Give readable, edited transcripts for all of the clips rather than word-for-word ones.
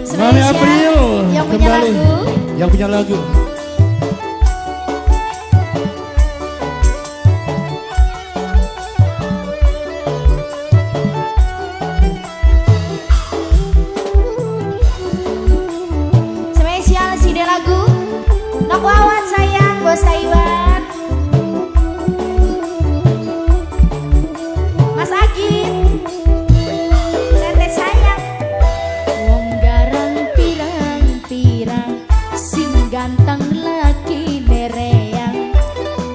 Mami April yang punya kembali. lagu. Yang punya lagu. Spesial si lagu. Nak wawat sayang bos Taiwan. Mas Agit. Tete sayang. Wong garang pirang-pirang sing ganteng laki nereang.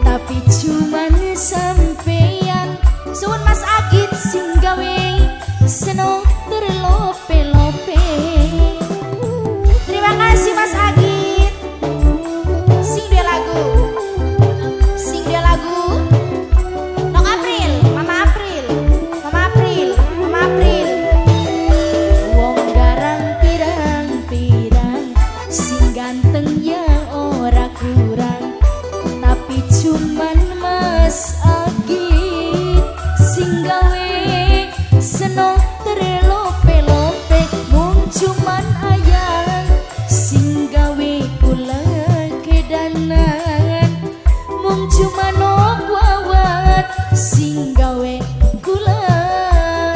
Tapi cuman sampeyan. Suwun Mas Agit sing gawe seneng terlope-lope. Terima kasih Mas Agit. Sing dia lagu. Sing dia lagu. Nok April, Mama April. Mama April, Mama April. Wong garang pirang-pirang sing ganteng ya ora kurang. Tapi cuman Mas Agit sing gawe seneng terlope-lope. Mung cuman ayang sing gawe kula kedanan. Mung cuman wawat sing gawe kula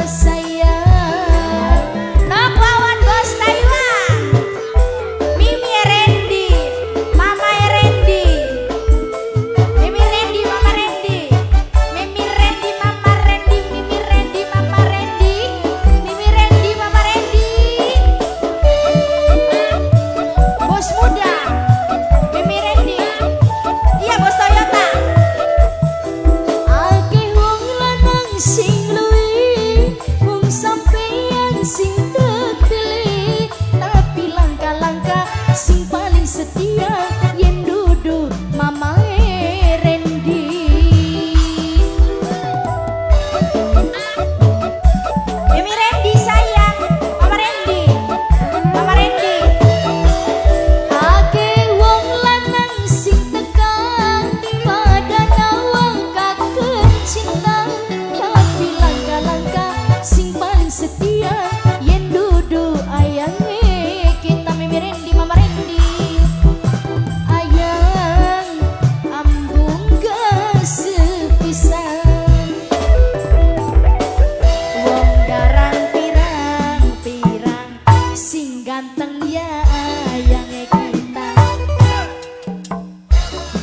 sayang. Nok wawat bos Taiwan. Mimi Randy, Mama Randy. Mimi Randy, Mama Randy. Mimi Randy, Mama Randy. Mimi Randy, Mama Randy. Mimi Randy, Mama Randy. Bos muda. Mimi Randy. Iya bos Toyota. Akeh wong lanang sing luwih, wong sampeyan sing tetele. Tapi langkah-langkah sing paling setia yen duduk Mama Randy. Mimi Randy sayang, Mama Randy. Mama Randy. Akeh wong lanang sing tekan pada nawang kakek cinta. Tapi langkah-langkah sing paling setia yen duduk ayange kita. Mimi Randy, Mama Randy. Ayang ambung gak sepisan. Wong garang pirang-pirang sing ganteng ya ayange kita.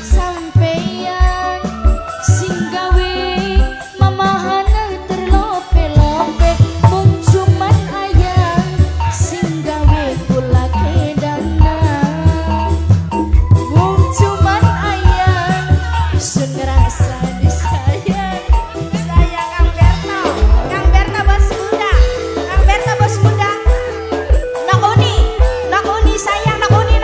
Sampeyan sing gawe mamahana terlope-lope. Mung cuman ayang sing gawe kula kedanan. Mung cuman ayang sun ngerasa disayang. Sayang Kang Berto. Kang Berto bos muda. Kang Berto bos muda. Nak Uni sayang, nak Uni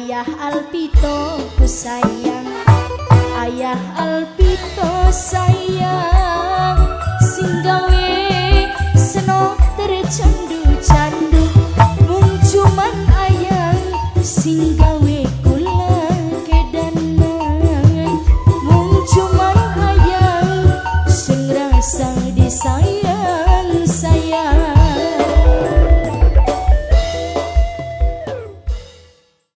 Ayah Alpito ku sayang, Ayah Alpito sayang, sing gawe senok tercenggang.